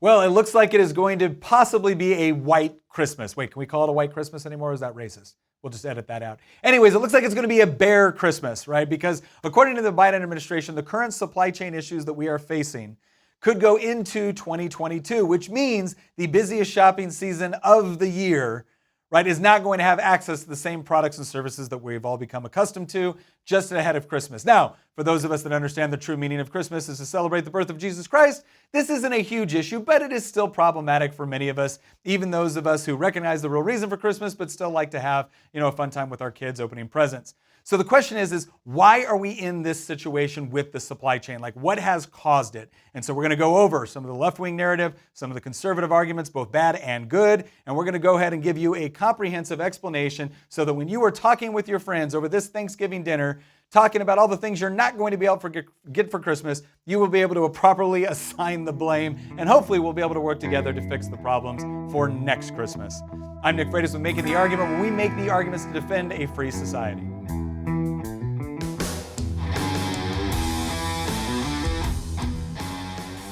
Well, it looks like it is going to possibly be a white Christmas. Wait, can we call it a white Christmas anymore, or is that racist? We'll just edit that out. Anyways, it looks like it's going to be a bear Christmas, right? Because according to the Biden administration, the current supply chain issues that we are facing could go into 2022, which means the busiest shopping season of the year, right, is not going to have access to the same products and services that we've all become accustomed to just ahead of Christmas. Now, for those of us that understand the true meaning of Christmas is to celebrate the birth of Jesus Christ, this isn't a huge issue, but it is still problematic for many of us, even those of us who recognize the real reason for Christmas, but still like to have, a fun time with our kids opening presents. So the question is why are we in this situation with the supply chain? Like, what has caused it? And so we're going to go over some of the left-wing narrative, some of the conservative arguments, both bad and good, and we're going to go ahead and give you a comprehensive explanation so that when you are talking with your friends over this Thanksgiving dinner, talking about all the things you're not going to be able to get for Christmas, you will be able to properly assign the blame, and hopefully we'll be able to work together to fix the problems for next Christmas. I'm Nick Freitas with Making the Argument, where we make the arguments to defend a free society.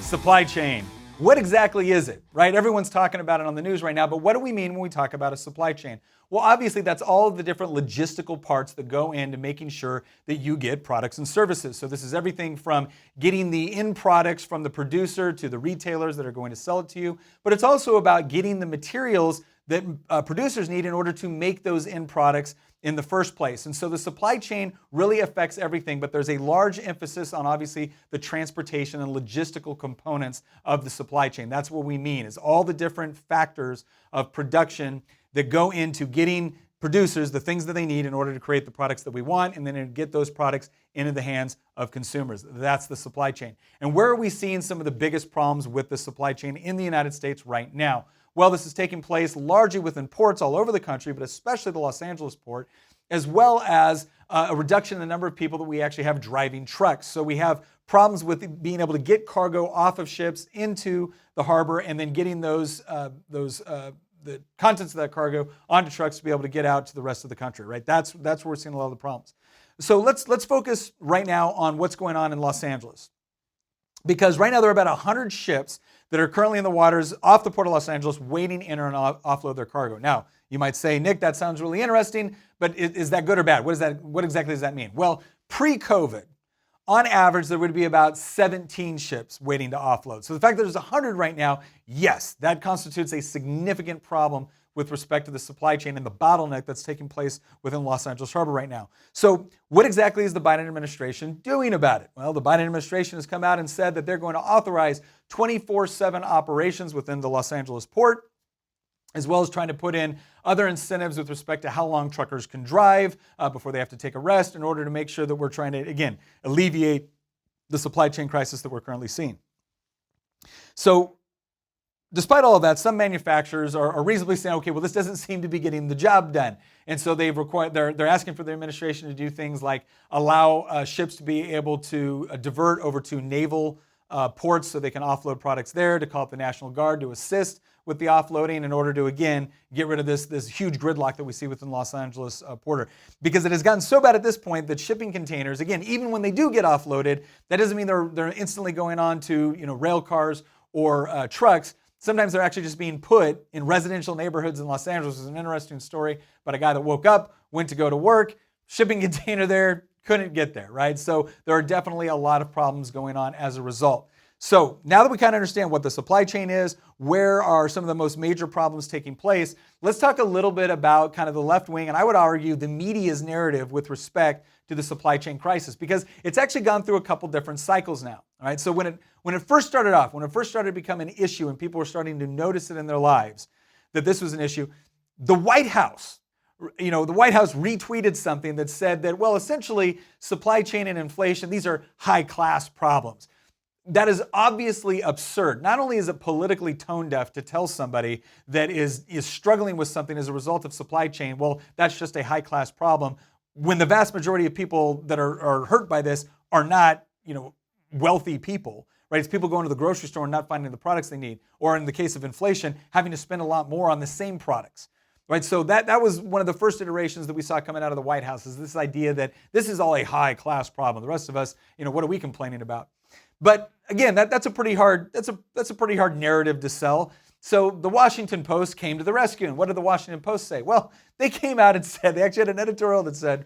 Supply chain. What exactly is it, right? Everyone's talking about it on the news right now, but what do we mean when we talk about a supply chain? Well, obviously, that's all of the different logistical parts that go into making sure that you get products and services. So this is everything from getting the end products from the producer to the retailers that are going to sell it to you, but it's also about getting the materials that producers need in order to make those end products in the first place. And so the supply chain really affects everything, but there's a large emphasis on obviously the transportation and logistical components of the supply chain. That's what we mean, is all the different factors of production that go into getting producers the things that they need in order to create the products that we want, and then to get those products into the hands of consumers. That's the supply chain. And where are we seeing some of the biggest problems with the supply chain in the United States right now? Well, this is taking place largely within ports all over the country, but especially the Los Angeles port, as well as a reduction in the number of people that we actually have driving trucks. So we have problems with being able to get cargo off of ships into the harbor and then getting the contents of that cargo onto trucks to be able to get out to the rest of the country, right? That's where we're seeing a lot of the problems. So let's focus right now on what's going on in Los Angeles. Because right now there are about 100 ships that are currently in the waters off the port of Los Angeles waiting in and offload their cargo. Now, you might say, Nick, that sounds really interesting, but is that good or bad? What exactly does that mean? Well, pre-COVID, on average, there would be about 17 ships waiting to offload. So the fact that there's 100 right now, yes, that constitutes a significant problem with respect to the supply chain and the bottleneck that's taking place within Los Angeles Harbor right now. So what exactly is the Biden administration doing about it? Well, the Biden administration has come out and said that they're going to authorize 24/7 operations within the Los Angeles port, as well as trying to put in other incentives with respect to how long truckers can drive before they have to take a rest in order to make sure that we're trying to, again, alleviate the supply chain crisis that we're currently seeing. So despite all of that, some manufacturers are reasonably saying, okay, well, this doesn't seem to be getting the job done. And so they're asking for the administration to do things like allow ships to be able to divert over to naval ports so they can offload products there, to call up the National Guard to assist with the offloading in order to, again, get rid of this huge gridlock that we see within Los Angeles port. Because it has gotten so bad at this point that shipping containers, again, even when they do get offloaded, that doesn't mean they're instantly going on to rail cars or trucks. Sometimes they're actually just being put in residential neighborhoods in Los Angeles. There's an interesting story about a guy that woke up, went to go to work, shipping container there, couldn't get there, right? So there are definitely a lot of problems going on as a result. So now that we kind of understand what the supply chain is, where are some of the most major problems taking place, let's talk a little bit about kind of the left wing, and I would argue the media's narrative with respect to the supply chain crisis, because it's actually gone through a couple different cycles now. All right, so when it first started off, when it first started to become an issue and people were starting to notice it in their lives that this was an issue, the White House retweeted something that said that, well, essentially supply chain and inflation, these are high class problems. That is obviously absurd. Not only is it politically tone deaf to tell somebody that is struggling with something as a result of supply chain, well, that's just a high class problem, when the vast majority of people that are hurt by this are not, wealthy people, right? It's people going to the grocery store and not finding the products they need, or in the case of inflation, having to spend a lot more on the same products, right? So that was one of the first iterations that we saw coming out of the White House, is this idea that this is all a high class problem. The rest of us, what are we complaining about? But again, that's a pretty hard narrative to sell. So the Washington Post came to the rescue. And what did the Washington Post say? Well, they came out and said, they actually had an editorial that said,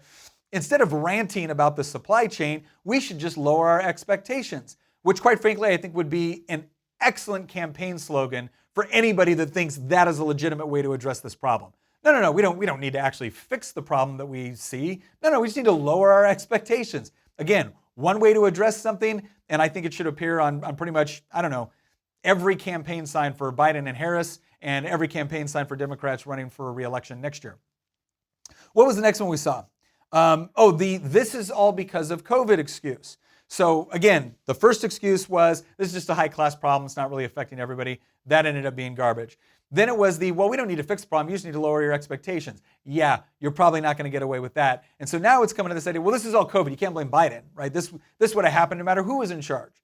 instead of ranting about the supply chain, we should just lower our expectations, which quite frankly, I think would be an excellent campaign slogan for anybody that thinks that is a legitimate way to address this problem. No, we don't need to actually fix the problem that we see. No, we just need to lower our expectations. Again, one way to address something, and I think it should appear on pretty much, every campaign sign for Biden and Harris and every campaign sign for Democrats running for re-election next year. What was the next one we saw? This is all because of COVID excuse. So again, the first excuse was, this is just a high-class problem. It's not really affecting everybody. That ended up being garbage. Then it was we don't need to fix the problem. You just need to lower your expectations. Yeah, you're probably not going to get away with that. And so now it's coming to this idea, well, this is all COVID. You can't blame Biden, right? This would have happened no matter who was in charge.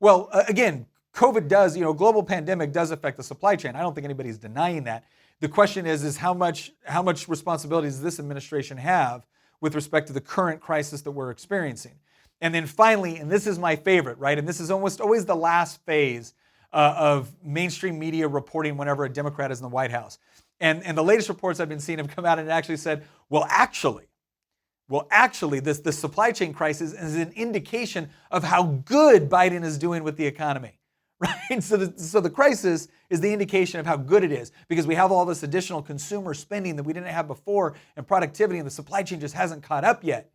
Well, again, COVID does, global pandemic does affect the supply chain. I don't think anybody's denying that. The question is how much responsibility does this administration have with respect to the current crisis that we're experiencing? And then finally, and this is my favorite, right? And this is almost always the last phase of mainstream media reporting whenever a Democrat is in the White House. And the latest reports I've been seeing have come out and actually said, well, actually, this supply chain crisis is an indication of how good Biden is doing with the economy, right? So the crisis is the indication of how good it is because we have all this additional consumer spending that we didn't have before and productivity, and the supply chain just hasn't caught up yet.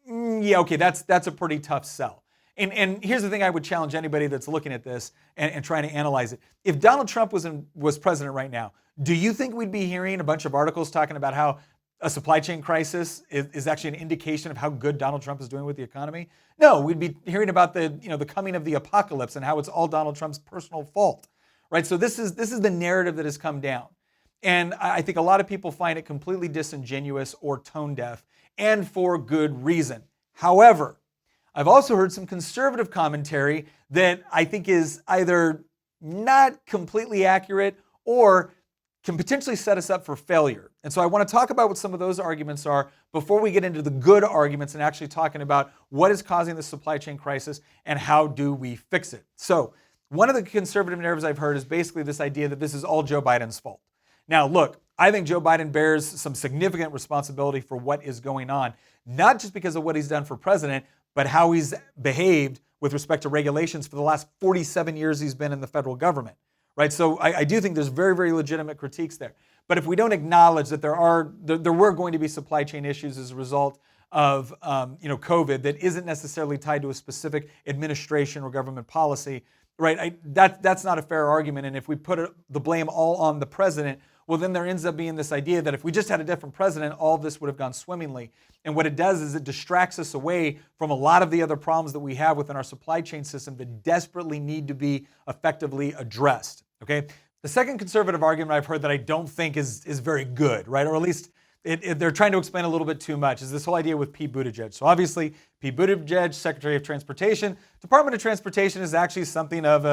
Yeah, okay, that's a pretty tough sell. And here's the thing I would challenge anybody that's looking at this and trying to analyze it. If Donald Trump was president right now, do you think we'd be hearing a bunch of articles talking about how a supply chain crisis is actually an indication of how good Donald Trump is doing with the economy? No, we'd be hearing about the coming of the apocalypse and how it's all Donald Trump's personal fault, right? So this is the narrative that has come down. And I think a lot of people find it completely disingenuous or tone deaf, and for good reason. However, I've also heard some conservative commentary that I think is either not completely accurate or can potentially set us up for failure. And so I want to talk about what some of those arguments are before we get into the good arguments and actually talking about what is causing the supply chain crisis and how do we fix it. So one of the conservative narratives I've heard is basically this idea that this is all Joe Biden's fault. Now, look, I think Joe Biden bears some significant responsibility for what is going on, not just because of what he's done for president, but how he's behaved with respect to regulations for the last 47 years he's been in the federal government, right? So I do think there's very, very legitimate critiques there. But if we don't acknowledge that there were going to be supply chain issues as a result of COVID that isn't necessarily tied to a specific administration or government policy, right? That's not a fair argument. And if we put the blame all on the president, well, then there ends up being this idea that if we just had a different president, all of this would have gone swimmingly. And what it does is it distracts us away from a lot of the other problems that we have within our supply chain system that desperately need to be effectively addressed, okay? The second conservative argument I've heard that I don't think is very good, right? Or at least they're trying to explain a little bit too much, is this whole idea with Pete Buttigieg. So obviously, Pete Buttigieg, Secretary of Transportation. Department of Transportation is actually something of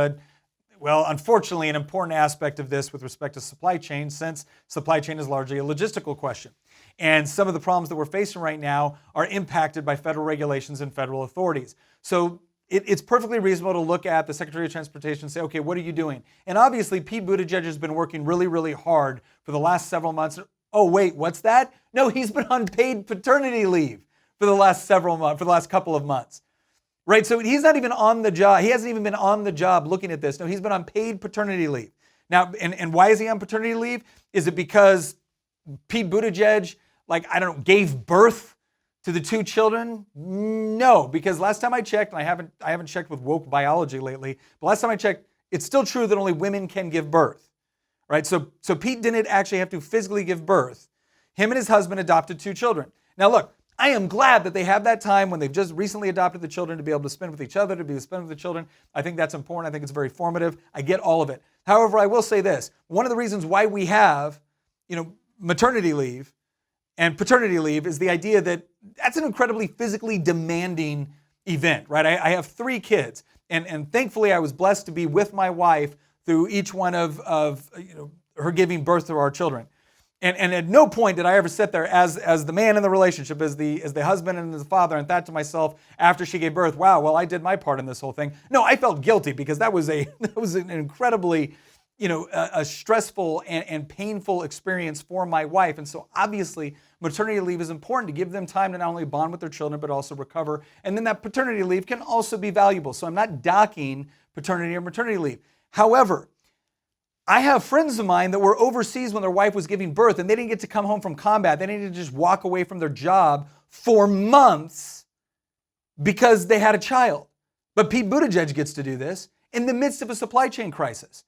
unfortunately, an important aspect of this with respect to supply chain, since supply chain is largely a logistical question. And some of the problems that we're facing right now are impacted by federal regulations and federal authorities. So it's perfectly reasonable to look at the Secretary of Transportation and say, okay, what are you doing? And obviously, Pete Buttigieg has been working really, really hard for the last several months. Oh, wait, what's that? No, he's been on paid paternity leave for the last couple of months. Right, so he's not even on the job. He hasn't even been on the job looking at this. No, he's been on paid paternity leave. Now, and why is he on paternity leave? Is it because Pete Buttigieg, gave birth to the two children? No, because last time I checked, and I haven't checked with woke biology lately, but last time I checked, it's still true that only women can give birth. Right, so Pete didn't actually have to physically give birth. Him and his husband adopted two children. Now, look. I am glad that they have that time when they've just recently adopted the children to be able to spend with each other, to be able to spend with the children. I think that's important. I think it's very formative. I get all of it. However, I will say this. One of the reasons why we have, maternity leave and paternity leave is the idea that that's an incredibly physically demanding event, right? I have 3 kids, and thankfully I was blessed to be with my wife through each one of her giving birth to our children. And at no point did I ever sit there as the man in the relationship, as the husband and the father, and thought to myself after she gave birth, wow, well, I did my part in this whole thing. No, I felt guilty because that was an incredibly, a stressful and painful experience for my wife. And so obviously maternity leave is important to give them time to not only bond with their children, but also recover. And then that paternity leave can also be valuable. So I'm not docking paternity or maternity leave. However, I have friends of mine that were overseas when their wife was giving birth and they didn't get to come home from combat. They didn't just walk away from their job for months because they had a child. But Pete Buttigieg gets to do this in the midst of a supply chain crisis.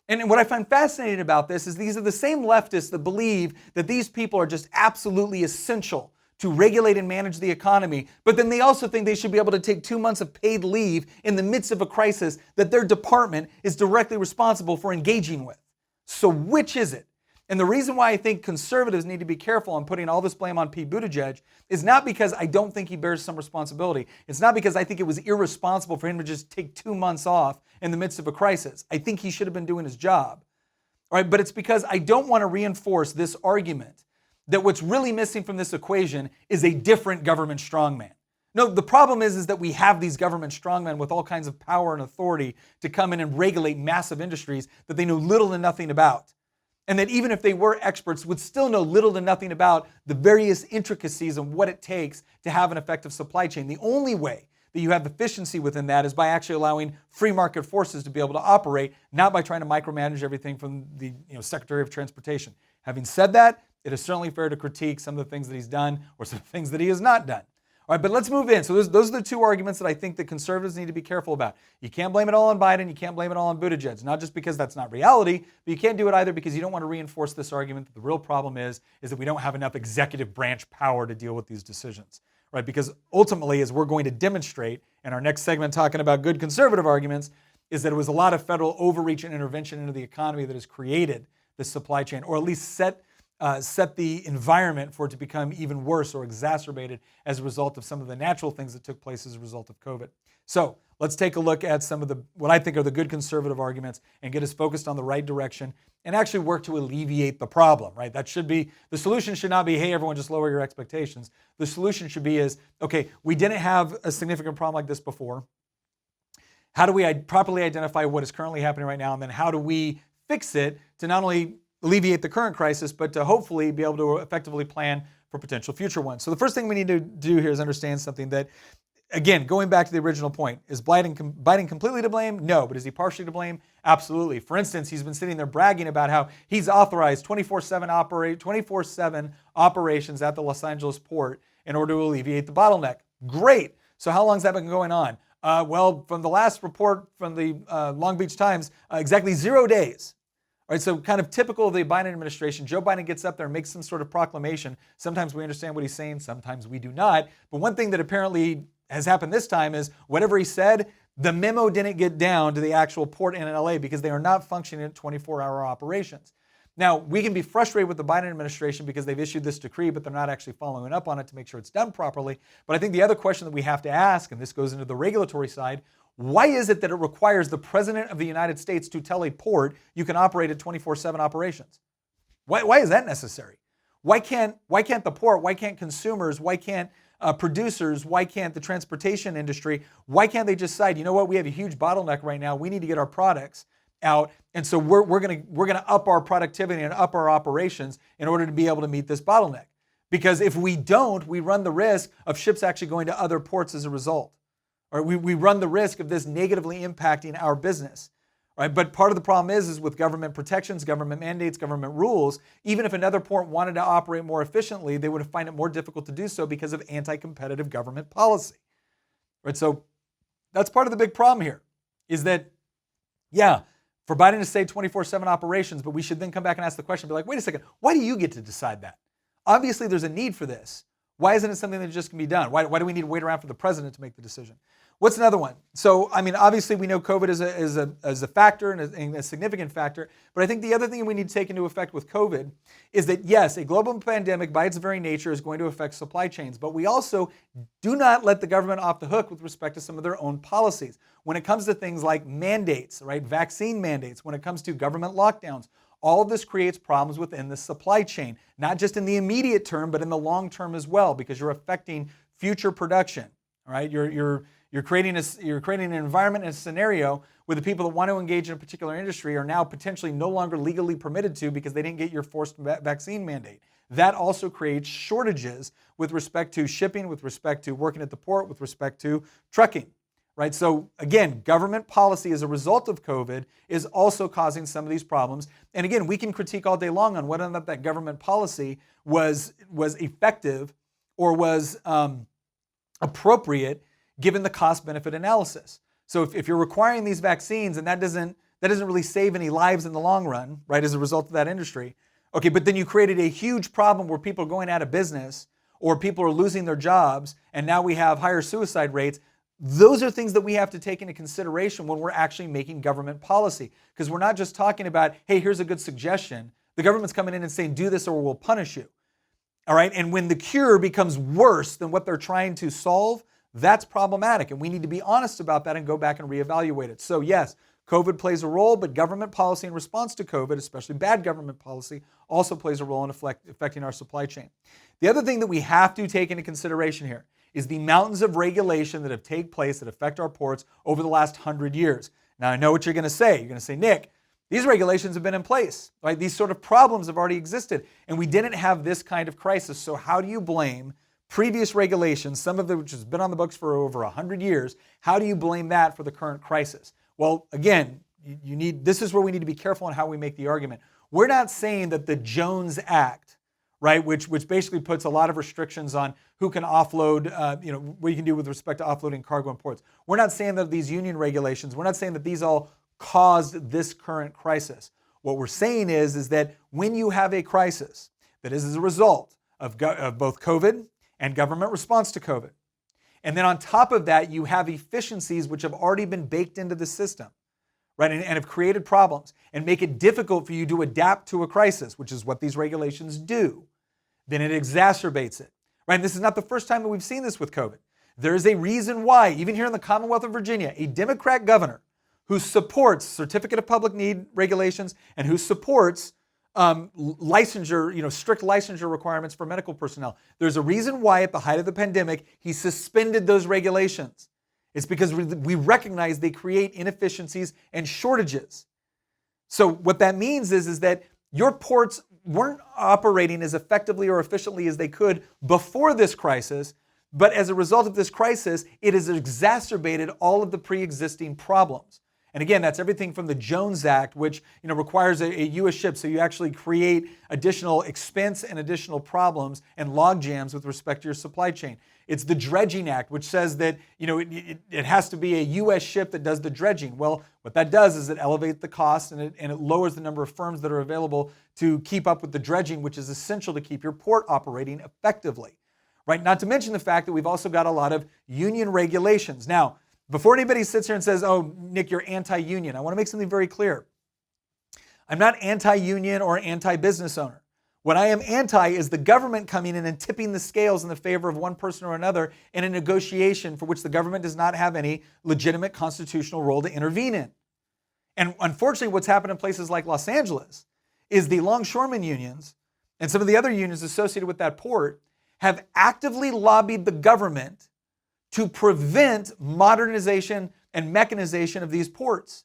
And what I find fascinating about this is these are the same leftists that believe that these people are just absolutely essential to regulate and manage the economy, but then they also think they should be able to take 2 months of paid leave in the midst of a crisis that their department is directly responsible for engaging with. So which is it? And the reason why I think conservatives need to be careful on putting all this blame on Pete Buttigieg is not because I don't think he bears some responsibility. It's not because I think it was irresponsible for him to just take 2 months off in the midst of a crisis. I think he should have been doing his job. All right, but it's because I don't want to reinforce this argument that what's really missing from this equation is a different government strongman. No, the problem is that we have these government strongmen with all kinds of power and authority to come in and regulate massive industries that they know little to nothing about. And that even if they were experts, would still know little to nothing about the various intricacies of what it takes to have an effective supply chain. The only way that you have efficiency within that is by actually allowing free market forces to be able to operate, not by trying to micromanage everything from the Secretary of Transportation. Having said that, it is certainly fair to critique some of the things that he's done or some things that he has not done. All right, but let's move in. So those are the two arguments that I think that conservatives need to be careful about. You can't blame it all on Biden. You can't blame it all on Buttigieg. Not just because that's not reality, but you can't do it either because you don't want to reinforce this argument that the real problem is that we don't have enough executive branch power to deal with these decisions. Right? Because ultimately, as we're going to demonstrate in our next segment talking about good conservative arguments, is that it was a lot of federal overreach and intervention into the economy that has created this supply chain, or at least set the environment for it to become even worse or exacerbated as a result of some of the natural things that took place as a result of COVID. So let's take a look at some of what I think are the good conservative arguments and get us focused on the right direction and actually work to alleviate the problem, right? That should be, the solution should not be, hey, everyone just lower your expectations. The solution should be okay, we didn't have a significant problem like this before. How do we properly identify what is currently happening right now? And then how do we fix it to not only alleviate the current crisis, but to hopefully be able to effectively plan for potential future ones. So the first thing we need to do here is understand something that, again, going back to the original point, is Biden completely to blame? No, but is he partially to blame? Absolutely. For instance, he's been sitting there bragging about how he's authorized 24/7 operations at the Los Angeles port in order to alleviate the bottleneck. Great. So how long has that been going on? Well, from the last report from the Long Beach Times, exactly 0 days. All right, so kind of typical of the Biden administration, Joe Biden gets up there and makes some sort of proclamation. Sometimes we understand what he's saying, sometimes we do not. But one thing that apparently has happened this time is whatever he said, the memo didn't get down to the actual port in LA because they are not functioning at 24-hour operations. Now, we can be frustrated with the Biden administration because they've issued this decree, but they're not actually following up on it to make sure it's done properly. But I think the other question that we have to ask, and this goes into the regulatory side, why is it that it requires the President of the United States to tell a port you can operate at 24/7 operations? Why is that necessary? Why can't the port, why can't consumers, why can't producers, why can't the transportation industry, why can't they just decide, you know what, we have a huge bottleneck right now, we need to get our products out, and so we're gonna up our productivity and up our operations in order to be able to meet this bottleneck. Because if we don't, we run the risk of ships actually going to other ports as a result. Or we run the risk of this negatively impacting our business. Right? But part of the problem is with government protections, government mandates, government rules, even if another port wanted to operate more efficiently, they would find it more difficult to do so because of anti-competitive government policy. Right? So that's part of the big problem here, is that, yeah, for Biden to say 24/7 operations, but we should then come back and ask the question, be like, wait a second, why do you get to decide that? Obviously, there's a need for this. Why isn't it something that just can be done? Why do we need to wait around for the president to make the decision? What's another one? So, I mean, obviously we know COVID is a factor and a significant factor, but I think the other thing we need to take into effect with COVID is that, yes, a global pandemic by its very nature is going to affect supply chains, but we also do not let the government off the hook with respect to some of their own policies. When it comes to things like mandates, right, vaccine mandates, when it comes to government lockdowns, All of this creates problems within the supply chain, not just in the immediate term, but in the long term as well, because you're affecting future production. All right, you're creating an environment and a scenario where the people that want to engage in a particular industry are now potentially no longer legally permitted to because they didn't get your forced vaccine mandate. That also creates shortages with respect to shipping, with respect to working at the port, with respect to trucking. Right? So again, government policy as a result of COVID is also causing some of these problems. And again, we can critique all day long on whether or not that government policy was effective or was appropriate given the cost-benefit analysis. So if you're requiring these vaccines and that doesn't really save any lives in the long run, right, as a result of that industry, okay, but then you created a huge problem where people are going out of business or people are losing their jobs and now we have higher suicide rates. Those are things that we have to take into consideration when we're actually making government policy, because we're not just talking about, hey, here's a good suggestion. The government's coming in and saying, do this or we'll punish you. All right, and when the cure becomes worse than what they're trying to solve, that's problematic, and we need to be honest about that and go back and reevaluate it. So yes, COVID plays a role, but government policy in response to COVID, especially bad government policy, also plays a role in affecting our supply chain. The other thing that we have to take into consideration here is the mountains of regulation that have taken place that affect our ports over the last 100 years. Now, I know what you're going to say. You're going to say, Nick, these regulations have been in place, right? These sort of problems have already existed, and we didn't have this kind of crisis. So how do you blame previous regulations, some of it which has been on the books for over 100 years, how do you blame that for the current crisis? Well, again, this is where we need to be careful on how we make the argument. We're not saying that the Jones Act, right, which basically puts a lot of restrictions on who can offload, what you can do with respect to offloading cargo in ports. We're not saying that these union regulations, we're not saying that these all caused this current crisis. What we're saying is that when you have a crisis that is as a result of both COVID and government response to COVID, and then on top of that, you have efficiencies which have already been baked into the system, right, and have created problems and make it difficult for you to adapt to a crisis, which is what these regulations do, then it exacerbates it, right? And this is not the first time that we've seen this with COVID. There is a reason why, even here in the Commonwealth of Virginia, a Democrat governor who supports certificate of public need regulations and who supports licensure, strict licensure requirements for medical personnel. There's a reason why at the height of the pandemic, he suspended those regulations. It's because we recognize they create inefficiencies and shortages. So what that means is that your ports weren't operating as effectively or efficiently as they could before this crisis, but as a result of this crisis, it has exacerbated all of the pre-existing problems. And again, that's everything from the Jones Act, which requires a U.S. ship, so you actually create additional expense and additional problems and log jams with respect to your supply chain. It's the Dredging Act, which says that it has to be a U.S. ship that does the dredging. Well, what that does is it elevates the cost and it lowers the number of firms that are available to keep up with the dredging, which is essential to keep your port operating effectively. Right? Not to mention the fact that we've also got a lot of union regulations. Now, before anybody sits here and says, oh, Nick, you're anti-union, I want to make something very clear. I'm not anti-union or anti-business owner. What I am anti is the government coming in and tipping the scales in the favor of one person or another in a negotiation for which the government does not have any legitimate constitutional role to intervene in. And unfortunately, what's happened in places like Los Angeles is the longshoremen unions and some of the other unions associated with that port have actively lobbied the government to prevent modernization and mechanization of these ports.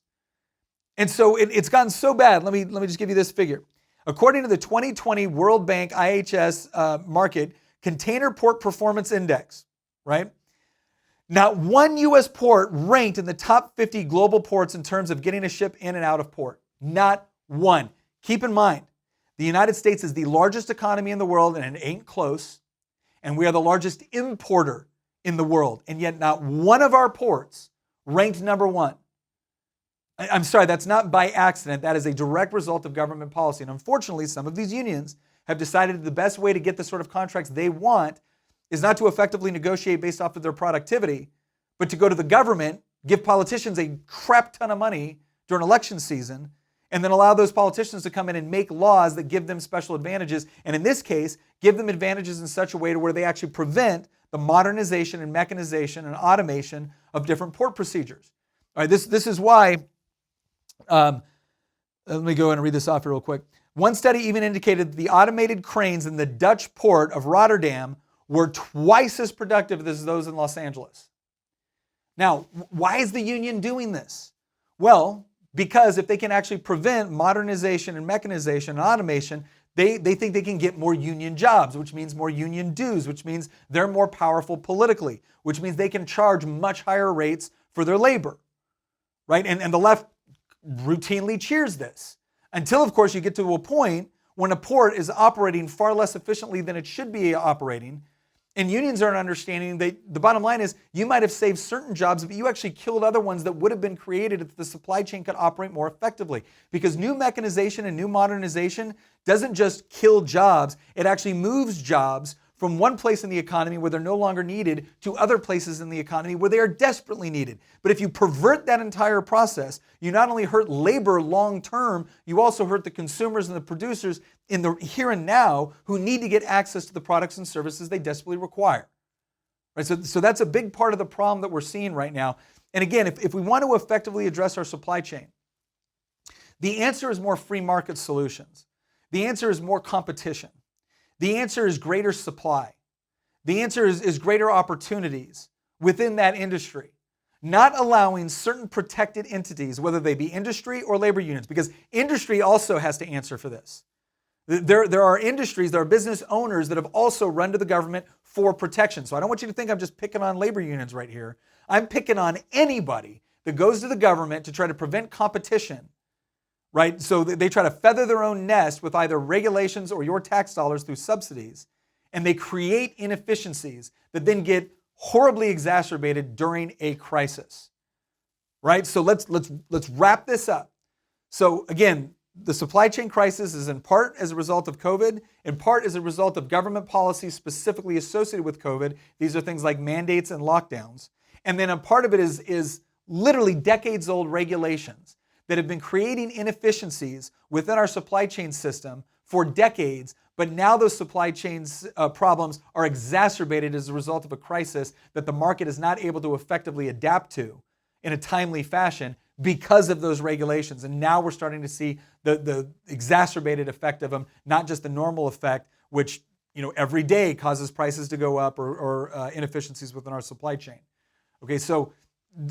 And so it's gotten so bad. Let me just give you this figure. According to the 2020 World Bank IHS market container port performance index, right? Not one U.S. port ranked in the top 50 global ports in terms of getting a ship in and out of port. Not one. Keep in mind, the United States is the largest economy in the world, and it ain't close. And we are the largest importer in the world, and yet not one of our ports ranked number one. I'm sorry, that's not by accident. That is a direct result of government policy. And unfortunately, some of these unions have decided the best way to get the sort of contracts they want is not to effectively negotiate based off of their productivity, but to go to the government, give politicians a crap ton of money during election season, and then allow those politicians to come in and make laws that give them special advantages. And in this case, give them advantages in such a way to where they actually prevent the modernization and mechanization and automation of different port procedures. All right, this is why Let me go ahead and read this off here real quick. One study even indicated that the automated cranes in the Dutch port of Rotterdam were twice as productive as those in Los Angeles. Now, why is the union doing this? Well, because if they can actually prevent modernization and mechanization and automation, they think they can get more union jobs, which means more union dues, which means they're more powerful politically, which means they can charge much higher rates for their labor, right? And the left routinely cheers this until, of course, you get to a point when a port is operating far less efficiently than it should be operating. And unions aren't understanding that the bottom line is you might have saved certain jobs, but you actually killed other ones that would have been created if the supply chain could operate more effectively. Because new mechanization and new modernization doesn't just kill jobs, it actually moves jobs from one place in the economy where they're no longer needed to other places in the economy where they are desperately needed. But if you pervert that entire process, you not only hurt labor long term, you also hurt the consumers and the producers in the here and now who need to get access to the products and services they desperately require. Right? So that's a big part of the problem that we're seeing right now. And again, if we want to effectively address our supply chain, the answer is more free market solutions. The answer is more competition. The answer is greater supply. The answer is greater opportunities within that industry, not allowing certain protected entities, whether they be industry or labor unions, because industry also has to answer for this. There are industries, there are business owners that have also run to the government for protection. So I don't want you to think I'm just picking on labor unions right here. I'm picking on anybody that goes to the government to try to prevent competition, right? So they try to feather their own nest with either regulations or your tax dollars through subsidies, and they create inefficiencies that then get horribly exacerbated during a crisis, right? So let's wrap this up. So again, the supply chain crisis is in part as a result of COVID, in part as a result of government policies specifically associated with COVID. These are things like mandates and lockdowns. And then a part of it is literally decades-old regulations that have been creating inefficiencies within our supply chain system for decades, but now those supply chains problems are exacerbated as a result of a crisis that the market is not able to effectively adapt to in a timely fashion because of those regulations. And now we're starting to see the exacerbated effect of them, not just the normal effect, which every day causes prices to go up or inefficiencies within our supply chain. Okay, so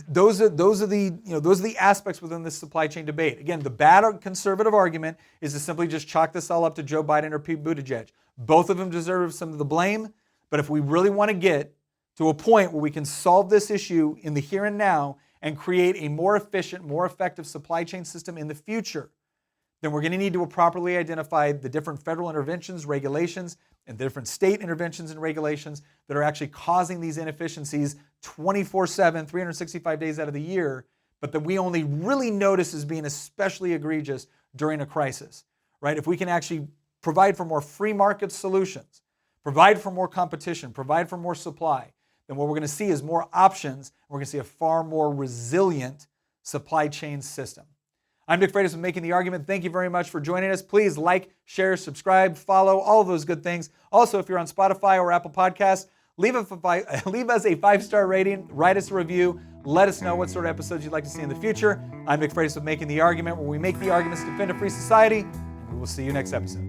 those are the aspects within this supply chain debate. Again, the bad conservative argument is to simply just chalk this all up to Joe Biden or Pete Buttigieg. Both of them deserve some of the blame, but if we really want to get to a point where we can solve this issue in the here and now and create a more efficient, more effective supply chain system in the future, then we're going to need to properly identify the different federal interventions, regulations, and the different state interventions and regulations that are actually causing these inefficiencies 24/7, 365 days out of the year, but that we only really notice as being especially egregious during a crisis, right? If we can actually provide for more free market solutions, provide for more competition, provide for more supply, then what we're going to see is more options. We're going to see a far more resilient supply chain system. I'm Nick Freitas with Making the Argument. Thank you very much for joining us. Please like, share, subscribe, follow, all of those good things. Also, if you're on Spotify or Apple Podcasts, leave us a 5-star rating, write us a review, let us know what sort of episodes you'd like to see in the future. I'm Nick Freitas with Making the Argument, where we make the arguments to defend a free society, and we will see you next episode.